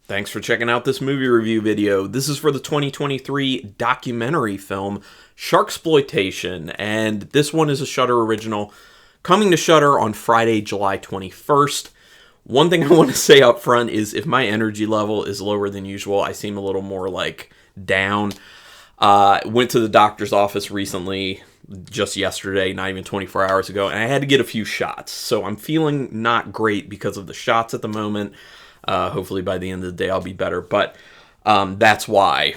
Thanks for checking out this movie review video. This is for the 2023 documentary film Sharksploitation, and this one is a Shudder original, coming to Shudder on Friday, July 21st. One thing I want to say up front is if my energy level is lower than usual, I seem a little more like down. Went to the doctor's office recently, just yesterday, not even 24 hours ago, and I had to get a few shots. So I'm feeling not great because of the shots at the moment. Hopefully by the end of the day I'll be better, but that's why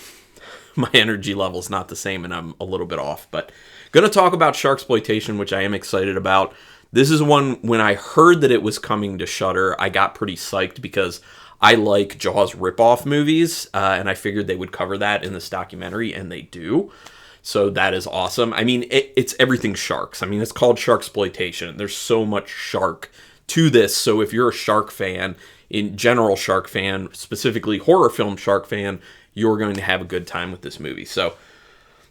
my energy level is not the same and I'm a little bit off. But going to talk about Sharksploitation, which I am excited about. This is one, when I heard that it was coming to Shudder, I got pretty psyched because I like Jaws ripoff movies, and I figured they would cover that in this documentary, and they do. So that is awesome. I mean, it's everything sharks. I mean, it's called Sharksploitation. There's so much shark to this, so if you're a shark fan, in general shark fan, specifically horror film shark fan, you're going to have a good time with this movie. So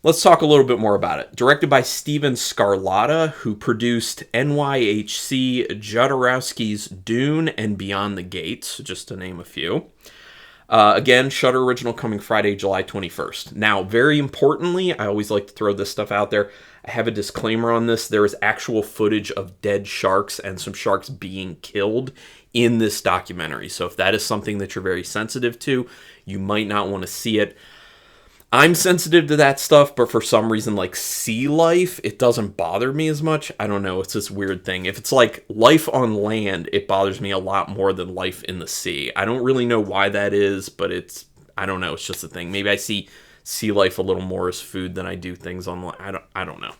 let's talk a little bit more about it. Directed by Stephen Scarlata, who produced NYHC Jodorowsky's Dune and Beyond the Gates, just to name a few. Again, Shudder original, coming Friday, July 21st. Now, very importantly, I always like to throw this stuff out there. I have a disclaimer on this. There is actual footage of dead sharks and some sharks being killed in this documentary. So if that is something that you're very sensitive to, you might not want to see it. I'm sensitive to that stuff, but for some reason, like sea life, it doesn't bother me as much. I don't know. It's this weird thing. If it's like life on land, it bothers me a lot more than life in the sea. I don't really know why that is, but I don't know. It's just a thing. Maybe I see sea life a little more as food than I do things on land. I don't know.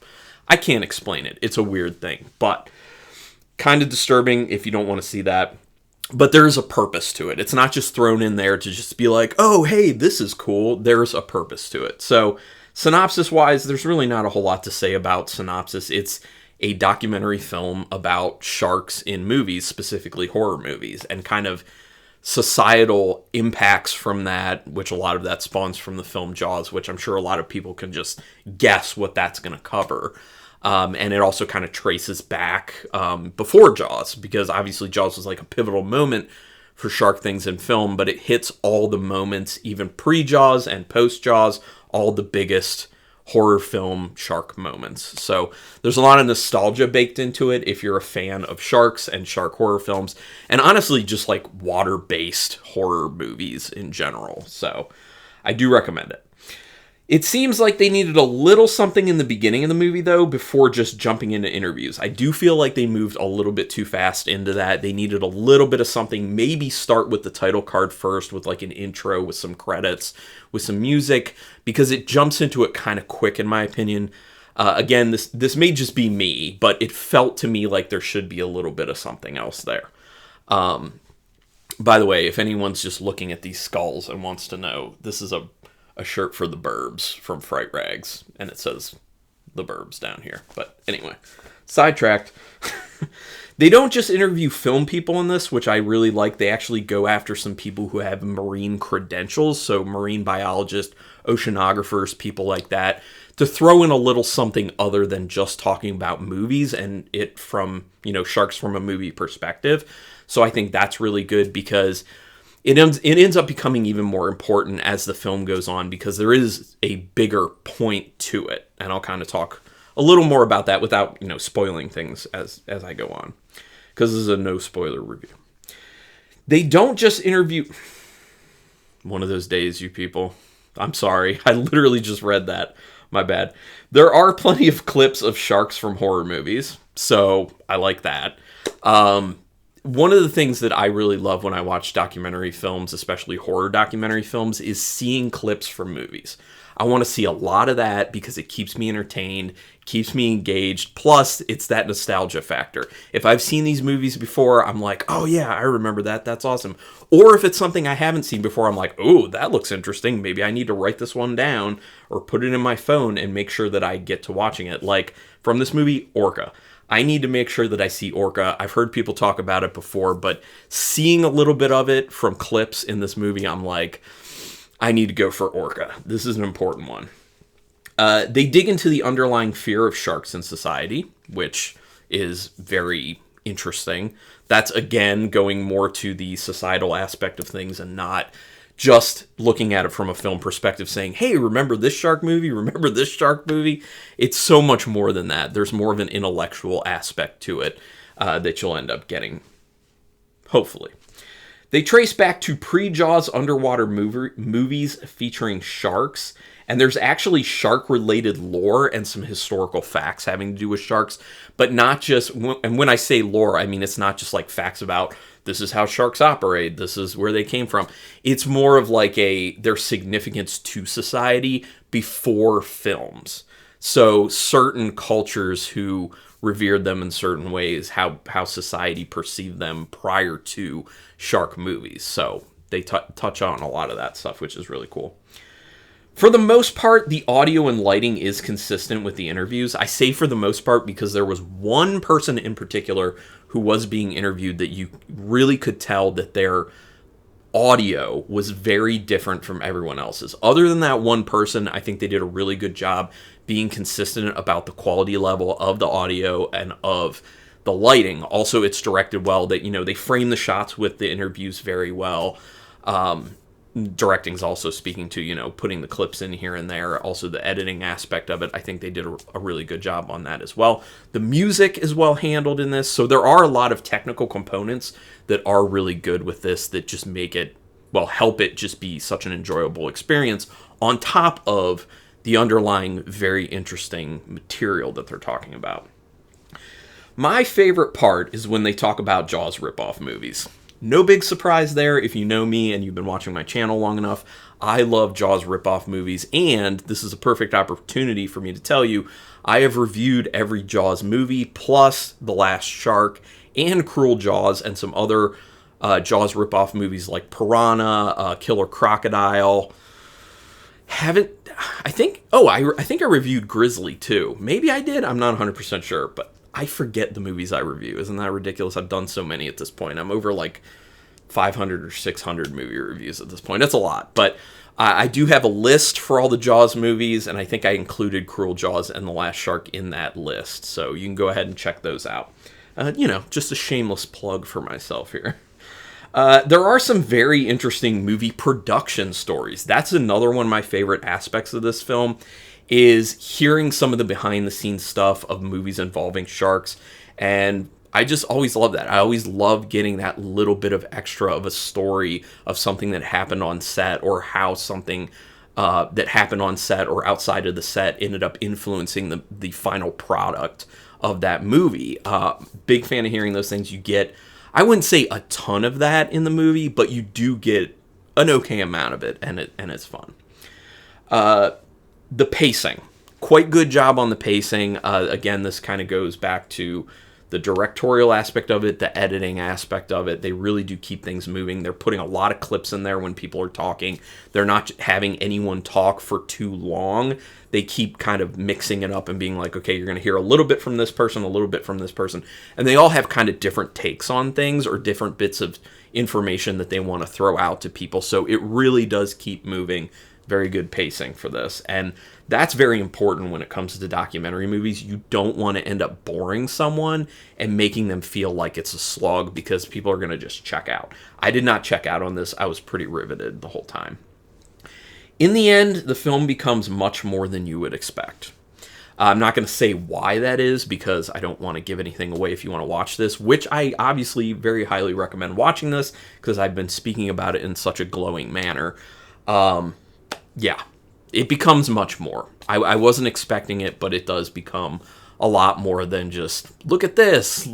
I can't explain it. It's a weird thing, but kind of disturbing if you don't want to see that. But there is a purpose to it. It's not just thrown in there to just be like, oh, hey, this is cool. There's a purpose to it. So synopsis-wise, there's really not a whole lot to say about synopsis. It's a documentary film about sharks in movies, specifically horror movies, and kind of societal impacts from that, which a lot of that spawns from the film Jaws, which I'm sure a lot of people can just guess what that's going to cover. And it also kind of traces back before Jaws, because obviously Jaws was like a pivotal moment for shark things in film, but it hits all the moments, even pre-Jaws and post-Jaws, all the biggest horror film shark moments. So there's a lot of nostalgia baked into it if you're a fan of sharks and shark horror films, and honestly just like water-based horror movies in general. So I do recommend it. It seems like they needed a little something in the beginning of the movie, though, before just jumping into interviews. I do feel like they moved a little bit too fast into that. They needed a little bit of something. Maybe start with the title card first, with like an intro, with some credits, with some music, because it jumps into it kind of quick, in my opinion. Again, this may just be me, but it felt to me like there should be a little bit of something else there. By the way, if anyone's just looking at these skulls and wants to know, this is a shirt for the Burbs from Fright Rags, and it says the Burbs down here. But anyway, sidetracked. They don't just interview film people in this, which I really like. They actually go after some people who have marine credentials, so marine biologists, oceanographers, people like that, to throw in a little something other than just talking about movies and it from, sharks from a movie perspective. So I think that's really good, because it ends up becoming even more important as the film goes on, because there is a bigger point to it. And I'll kind of talk a little more about that without, spoiling things as I go on, because this is a no spoiler review. They don't just interview... One of those days, you people. I'm sorry. I literally just read that. My bad. There are plenty of clips of sharks from horror movies, so I like that. One of the things that I really love when I watch documentary films, especially horror documentary films, is seeing clips from movies. I want to see a lot of that because it keeps me entertained, keeps me engaged. Plus, it's that nostalgia factor. If I've seen these movies before, I'm like, oh yeah, I remember that. That's awesome. Or if it's something I haven't seen before, I'm like, oh, that looks interesting. Maybe I need to write this one down or put it in my phone and make sure that I get to watching it. Like from this movie, Orca. I need to make sure that I see Orca. I've heard people talk about it before, but seeing a little bit of it from clips in this movie, I'm like, I need to go for Orca. This is an important one. They dig into the underlying fear of sharks in society, which is very interesting. That's, again, going more to the societal aspect of things and not just looking at it from a film perspective saying, hey, remember this shark movie? Remember this shark movie? It's so much more than that. There's more of an intellectual aspect to it that you'll end up getting, hopefully. They trace back to pre-Jaws underwater movies featuring sharks, and there's actually shark-related lore and some historical facts having to do with sharks, but not just, and when I say lore, I mean it's not just like facts about this is how sharks operate, this is where they came from. It's more of like their significance to society before films. So certain cultures who revered them in certain ways, how society perceived them prior to shark movies. So they touch on a lot of that stuff, which is really cool. For the most part, the audio and lighting is consistent with the interviews. I say for the most part because there was one person in particular who was being interviewed that you really could tell that their audio was very different from everyone else's. Other than that one person, I think they did a really good job being consistent about the quality level of the audio and of the lighting. Also, it's directed well. That, you know, they frame the shots with the interviews very well. Directing's also speaking to, you know, putting the clips in here and there. Also, the editing aspect of it, I think they did a really good job on that as well. The music is well handled in this, so there are a lot of technical components that are really good with this that just make it, well, help it just be such an enjoyable experience on top of the underlying very interesting material that they're talking about. My favorite part is when they talk about Jaws ripoff movies. No big surprise there. If you know me and you've been watching my channel long enough, I love Jaws ripoff movies, and this is a perfect opportunity for me to tell you I have reviewed every Jaws movie, plus The Last Shark and Cruel Jaws, and some other Jaws ripoff movies like Piranha, Killer Crocodile. I think I reviewed Grizzly too. Maybe I did. I'm not 100% sure, but I forget the movies I review. Isn't that ridiculous? I've done so many at this point. I'm over like 500 or 600 movie reviews at this point. That's a lot. But I do have a list for all the Jaws movies, and I think I included Cruel Jaws and The Last Shark in that list. So you can go ahead and check those out. Just a shameless plug for myself here. There are some very interesting movie production stories. That's another one of my favorite aspects of this film, is hearing some of the behind-the-scenes stuff of movies involving sharks, and I just always love that. I always love getting that little bit of extra of a story of something that happened on set, or how something that happened on set or outside of the set ended up influencing the final product of that movie. Big fan of hearing those things. You get, I wouldn't say a ton of that in the movie, but you do get an okay amount of it, and it's fun. The pacing. Quite good job on the pacing. Again, this kind of goes back to the directorial aspect of it, the editing aspect of it. They really do keep things moving. They're putting a lot of clips in there when people are talking. They're not having anyone talk for too long. They keep kind of mixing it up and being like, okay, you're going to hear a little bit from this person, a little bit from this person. And they all have kind of different takes on things, or different bits of information that they want to throw out to people. So it really does keep moving. Very good pacing for this, and that's very important when it comes to documentary movies. You don't want to end up boring someone and making them feel like it's a slog, because people are going to just check out. I did not check out on this. I was pretty riveted the whole time. In the end, the film becomes much more than you would expect. I'm not going to say why that is, because I don't want to give anything away if you want to watch this, which I obviously very highly recommend watching this, because I've been speaking about it in such a glowing manner. Yeah, it becomes much more. I wasn't expecting it, but it does become a lot more than just, look at this,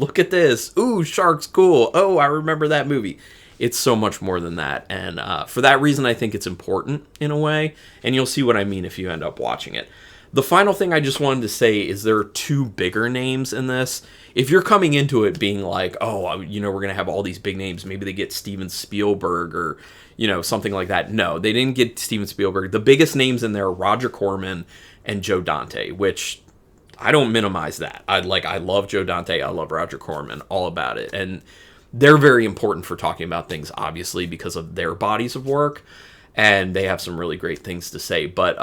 ooh, sharks, cool, oh, I remember that movie. It's so much more than that, and for that reason, I think it's important in a way, and you'll see what I mean if you end up watching it. The final thing I just wanted to say is there are two bigger names in this. If you're coming into it being like, oh, we're going to have all these big names, maybe they get Steven Spielberg or, something like that. No, they didn't get Steven Spielberg. The biggest names in there are Roger Corman and Joe Dante, which I don't minimize that. I love Joe Dante. I love Roger Corman, all about it. And they're very important for talking about things, obviously, because of their bodies of work. And they have some really great things to say. But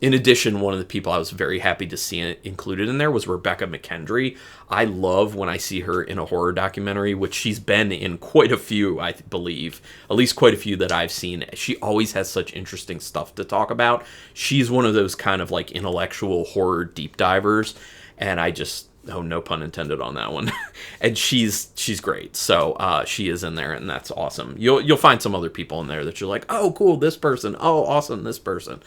In addition, one of the people I was very happy to see included in there was Rebecca McKendry. I love when I see her in a horror documentary, which she's been in quite a few, I believe. At least quite a few that I've seen. She always has such interesting stuff to talk about. She's one of those kind of like intellectual horror deep divers, and I just... Oh, no pun intended on that one. And she's great. So she is in there, and that's awesome. You'll find some other people in there that you're like, oh, cool, this person. Oh, awesome, this person.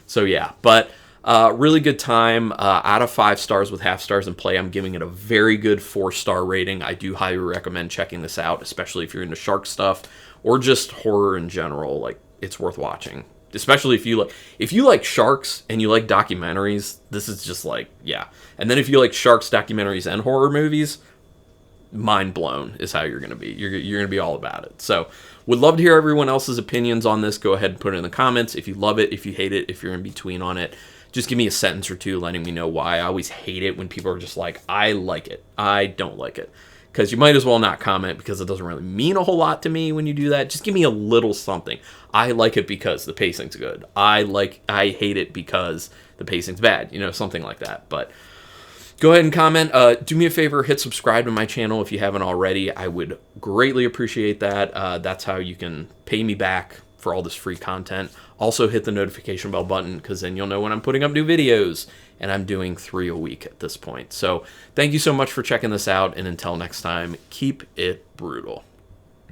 So yeah, but really good time. Out of 5 stars with half stars in play, I'm giving it a very good 4-star rating. I do highly recommend checking this out, especially if you're into shark stuff or just horror in general. Like, it's worth watching. Especially if you like sharks and you like documentaries, this is just like, yeah. And then if you like sharks, documentaries, and horror movies, mind blown is how you're going to be. You're going to be all about it. So would love to hear everyone else's opinions on this. Go ahead and put it in the comments. If you love it, if you hate it, if you're in between on it, just give me a sentence or two letting me know why. I always hate it when people are just like, I like it, I don't like it. Because you might as well not comment, because it doesn't really mean a whole lot to me when you do that. Just give me a little something. I like it because the pacing's good. I hate it because the pacing's bad. You know, something like that. But go ahead and comment. Do me a favor, hit subscribe to my channel if you haven't already. I would greatly appreciate that. That's how you can pay me back for all this free content. Also hit the notification bell button, because then you'll know when I'm putting up new videos. And I'm doing 3 a week at this point. So thank you so much for checking this out. And until next time, keep it brutal.